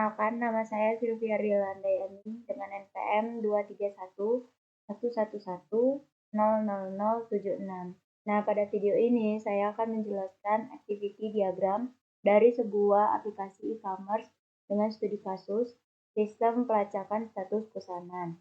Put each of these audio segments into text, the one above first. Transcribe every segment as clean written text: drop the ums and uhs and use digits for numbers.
Perkenalkan, nama saya Sylvia Rilandayani dengan NPM 23111100076. Nah, pada video ini saya akan menjelaskan activity diagram dari sebuah aplikasi e-commerce dengan studi kasus sistem pelacakan status pesanan.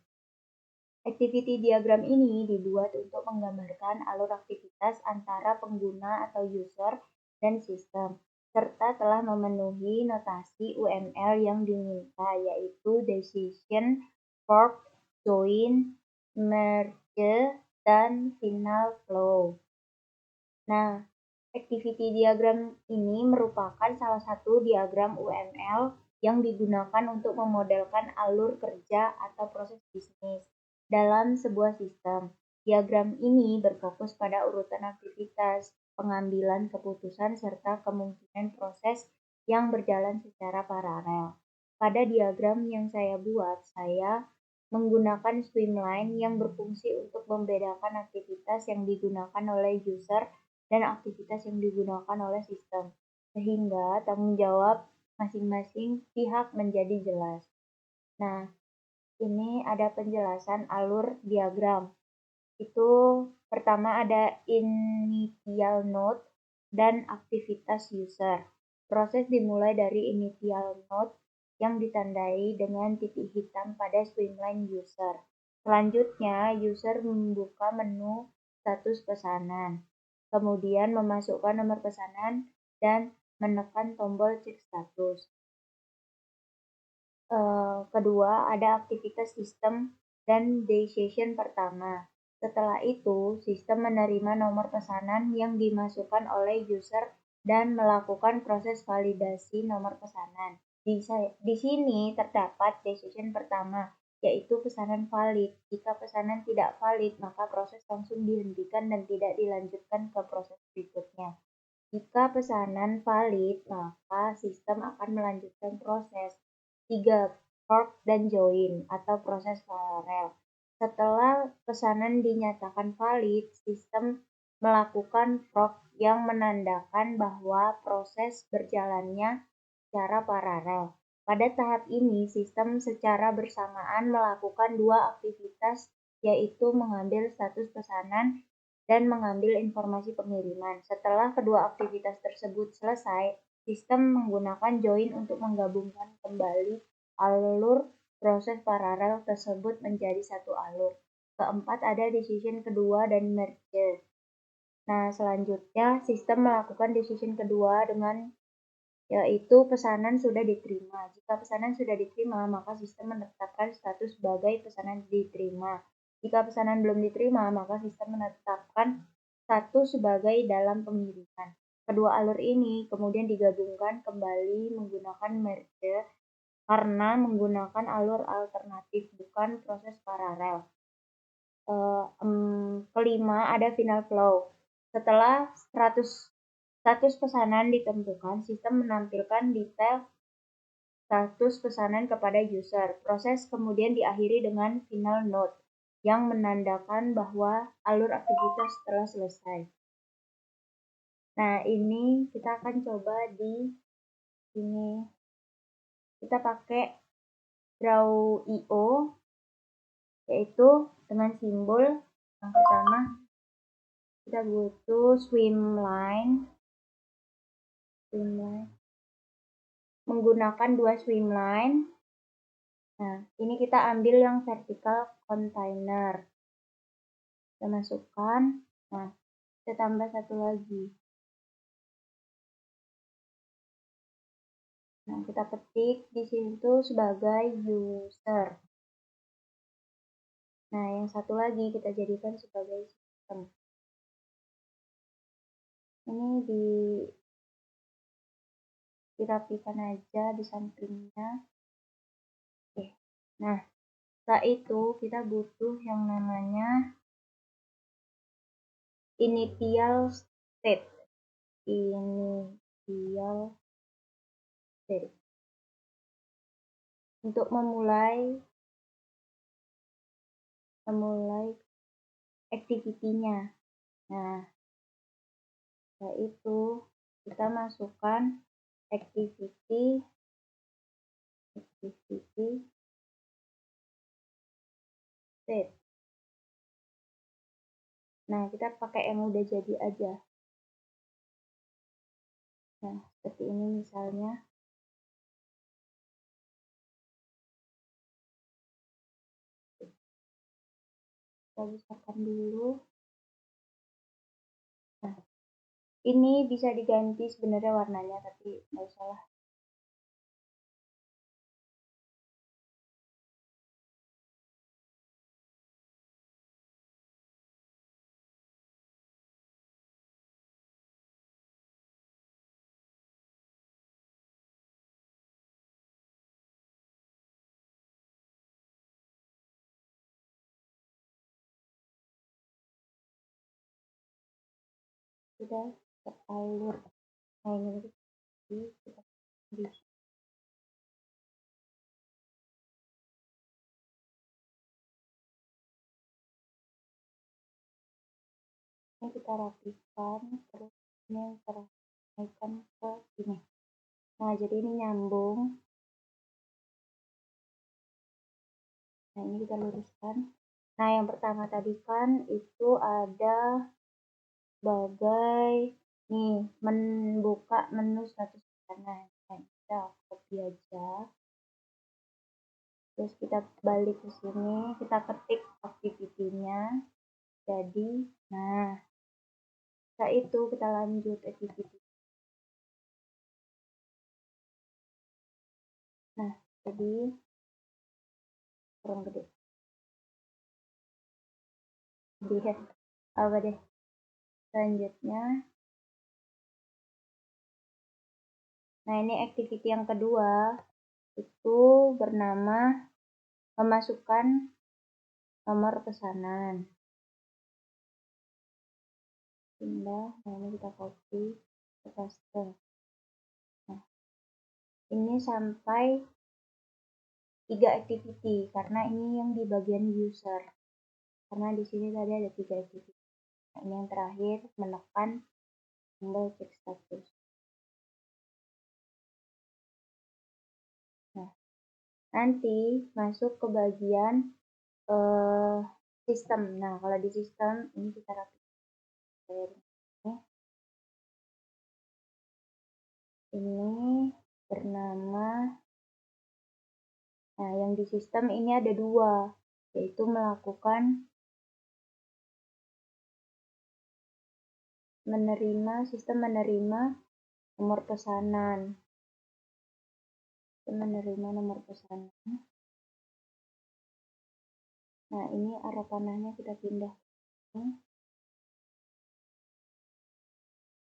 Activity diagram ini dibuat untuk menggambarkan alur aktivitas antara pengguna atau user dan sistem, serta telah memenuhi notasi UML yang diminta, yaitu decision, fork, join, merge, dan final flow. Nah, activity diagram ini merupakan salah satu diagram UML yang digunakan untuk memodelkan alur kerja atau proses bisnis dalam sebuah sistem. Diagram ini berfokus pada urutan aktivitas, pengambilan keputusan, serta kemungkinan proses yang berjalan secara paralel. Pada diagram yang saya buat, saya menggunakan streamline yang berfungsi untuk membedakan aktivitas yang digunakan oleh user dan aktivitas yang digunakan oleh sistem, sehingga tanggung jawab masing-masing pihak menjadi jelas. Nah, ini ada penjelasan alur diagram. Itu pertama ada initial node dan aktivitas user. Proses dimulai dari initial node yang ditandai dengan titik hitam pada streamline user. Selanjutnya, user membuka menu status pesanan, kemudian memasukkan nomor pesanan dan menekan tombol cek status. Kedua, ada aktivitas sistem dan decision pertama. Setelah itu, sistem menerima nomor pesanan yang dimasukkan oleh user dan melakukan proses validasi nomor pesanan. Di sini terdapat decision pertama, yaitu pesanan valid. Jika pesanan tidak valid, maka proses langsung dihentikan dan tidak dilanjutkan ke proses berikutnya. Jika pesanan valid, maka sistem akan melanjutkan proses. 3. Fork dan join atau proses paralel. Setelah pesanan dinyatakan valid, sistem melakukan fork yang menandakan bahwa proses berjalannya secara paralel. Pada tahap ini, sistem secara bersamaan melakukan dua aktivitas, yaitu mengambil status pesanan dan mengambil informasi pengiriman. Setelah kedua aktivitas tersebut selesai, sistem menggunakan join untuk menggabungkan kembali alur proses paralel tersebut menjadi satu alur. Keempat, ada decision kedua dan merge. Nah, selanjutnya sistem melakukan decision kedua dengan yaitu pesanan sudah diterima. Jika pesanan sudah diterima, maka sistem menetapkan status sebagai pesanan diterima. Jika pesanan belum diterima, maka sistem menetapkan status sebagai dalam pengiriman. Kedua alur ini kemudian digabungkan kembali menggunakan merge karena menggunakan alur alternatif, bukan proses paralel. Kelima, ada final flow. Setelah status pesanan ditentukan, sistem menampilkan detail status pesanan kepada user. Proses kemudian diakhiri dengan final node yang menandakan bahwa alur aktivitas telah selesai. Nah, ini kita akan coba di sini. Kita pakai Draw.io, yaitu dengan simbol yang pertama kita butuh streamline menggunakan dua streamline. Nah, ini kita ambil yang vertical container, kita masukkan. Nah, kita tambah satu lagi. Nah, kita ketik di situ sebagai user. Nah, yang satu lagi kita jadikan sebagai sistem. Ini dirapikan aja di sampingnya. Oke. Nah, setelah itu kita butuh yang namanya initial state. Untuk memulai activity-nya. Nah, setelah itu kita masukkan activity activity set. Nah, kita pakai yang udah jadi aja. Nah, seperti ini misalnya. Kita besarkan dulu. Nah, ini bisa diganti sebenarnya warnanya, tapi nggak usah lah. Sudah teralur. Nah, ini kita bisa. Ini kita rapikan, terus ini kita naikkan ke sini. Nah, jadi ini nyambung. Nah, ini kita luruskan. Nah, yang pertama tadi kan itu ada sebagai nih, membuka menu status pesanan. Nah, kita copy aja. Terus kita balik ke sini, kita ketik activity-nya. Jadi, nah, setelah itu kita lanjut activity. Nah, jadi kurang gede. Jadi apa deh? Selanjutnya, nah ini activity yang kedua itu bernama memasukkan nomor pesanan. Pindah, nah ini kita copy, kita paste. Nah, ini sampai 3 activity karena ini yang di bagian user. Karena di sini tadi ada 3 activity. Nah, ini yang terakhir menekan tombol cek status. Nah, nanti masuk ke bagian sistem. Nah, kalau di sistem ini kita rapikan. Ini bernama, nah yang di sistem ini ada 2, yaitu melakukan sistem menerima nomor pesanan. Menerima nomor pesanan. Nah, ini arah panahnya kita pindah.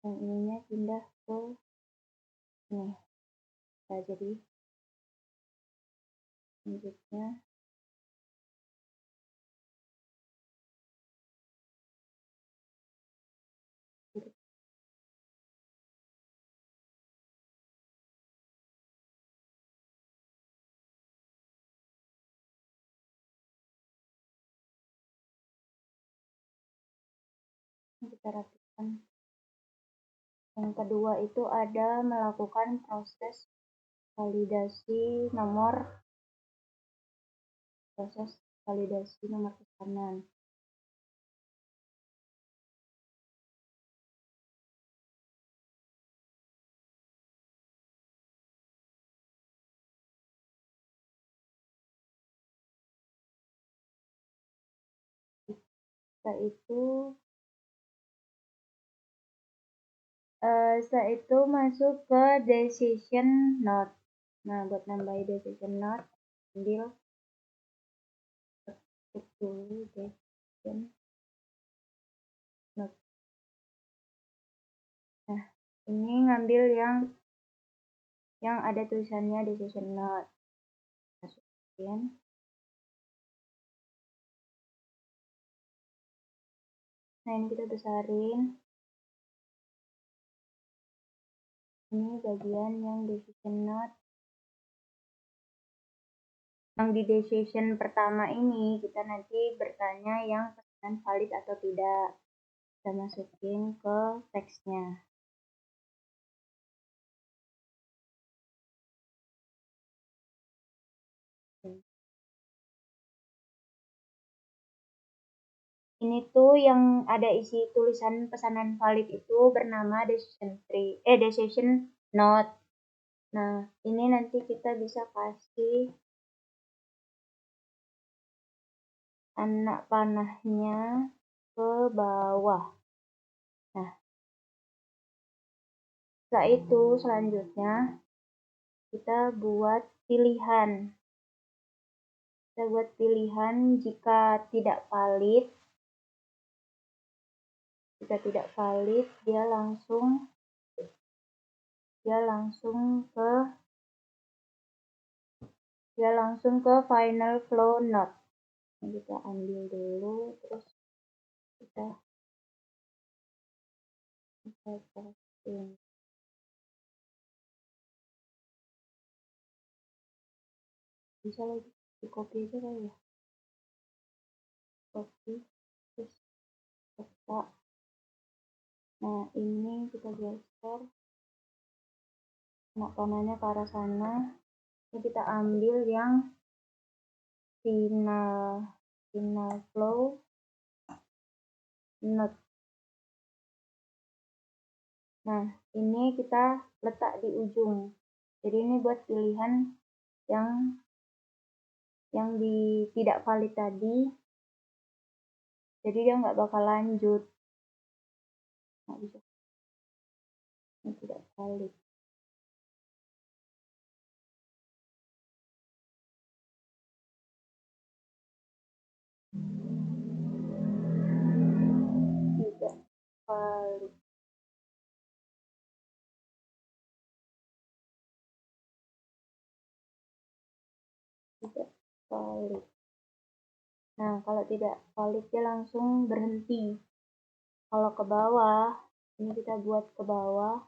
Yang ininya pindah ke nih. Nah, jadi selanjutnya kita rapikan. Yang kedua itu ada melakukan proses validasi nomor pesanan. Setelah itu masuk ke decision note. Nah, buat nambahin decision note, ambil dulu decision note. Nah, ini ngambil yang ada tulisannya decision note. Masukin. Nah, ini kita besarin. Ini bagian yang decision note. Yang di decision pertama ini kita nanti bertanya yang pesanan valid atau tidak. Kita masukin ke teksnya. Ini tuh yang ada isi tulisan pesanan valid itu bernama decision note. Nah, ini nanti kita bisa kasih anak panahnya ke bawah. Nah, setelah itu selanjutnya kita buat pilihan. Kita buat pilihan jika tidak valid. Jika tidak valid, dia langsung ke final flow note. Kita ambil dulu, terus kita testing. Bisa lagi di copy aja kali ya. Copy, terus kita. Nah, ini kita geser anak panahnya ke arah sana. Ini kita ambil yang final flow note. Nah, ini kita letak di ujung. Jadi ini buat pilihan yang tidak valid tadi. Jadi dia nggak bakal lanjut. Nggak bisa. Ini tidak valid. Tidak valid. Tidak valid. Nah, kalau tidak valid dia langsung berhenti. Kalau ke bawah, ini kita buat ke bawah.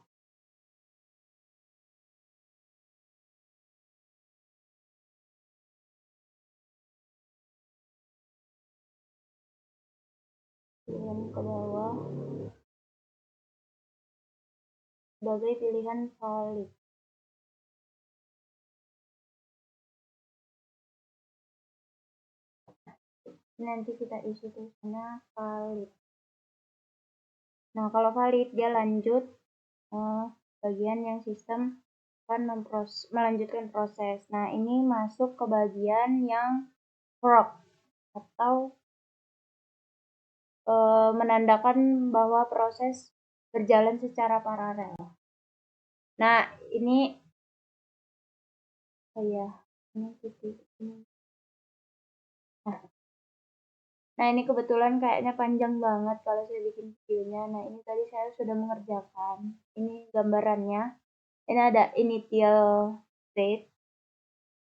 Pilihan ke bawah sebagai pilihan valid. Nanti kita isi tulisannya valid. Nah, kalau valid dia lanjut bagian yang sistem akan melanjutkan proses. Nah, ini masuk ke bagian yang fork atau menandakan bahwa proses berjalan secara paralel. Nah, ini ini titik ini. Nah, ini kebetulan kayaknya panjang banget kalau saya bikin videonya. Nah, ini tadi saya sudah mengerjakan. Ini gambarannya. Ini ada initial state.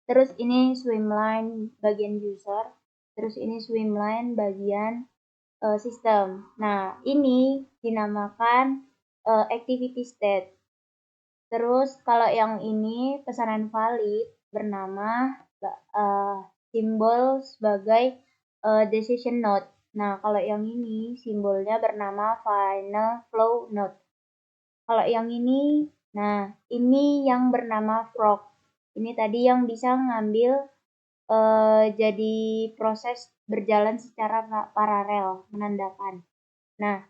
Terus ini swimline bagian user. Terus ini swimline bagian sistem. Nah, ini dinamakan activity state. Terus kalau yang ini pesanan valid bernama simbol sebagai decision note. Nah, kalau yang ini simbolnya bernama final flow note. Kalau yang ini, nah ini yang bernama frog. Ini tadi yang bisa ngambil jadi proses berjalan secara paralel, menandakan. Nah,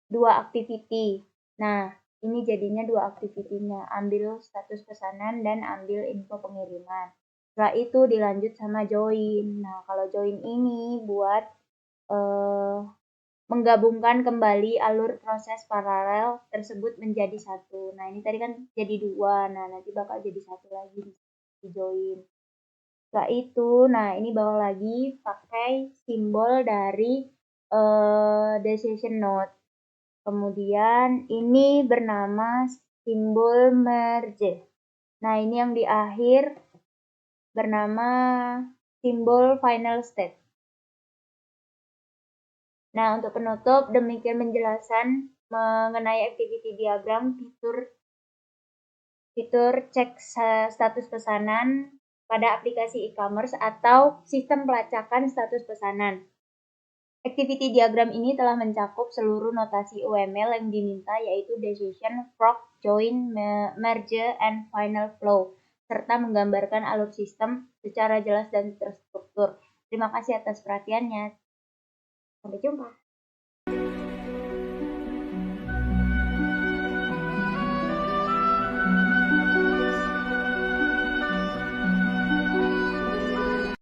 dua activity. Nah, ini jadinya dua activity-nya, ambil status pesanan dan ambil info pengiriman. Setelah itu dilanjut sama join. Nah, kalau join ini buat menggabungkan kembali alur proses paralel tersebut menjadi satu. Nah, ini tadi kan jadi dua. Nah, nanti bakal jadi satu lagi di join. Setelah itu, nah ini bawa lagi pakai simbol dari decision note. Kemudian ini bernama simbol merge. Nah, ini yang di akhir bernama simbol final state. Nah, untuk penutup, demikian penjelasan mengenai activity diagram fitur cek status pesanan pada aplikasi e-commerce atau sistem pelacakan status pesanan. Activity diagram ini telah mencakup seluruh notasi UML yang diminta, yaitu decision, fork, join, merge, and final flow, serta menggambarkan alur sistem secara jelas dan terstruktur. Terima kasih atas perhatiannya. Sampai jumpa.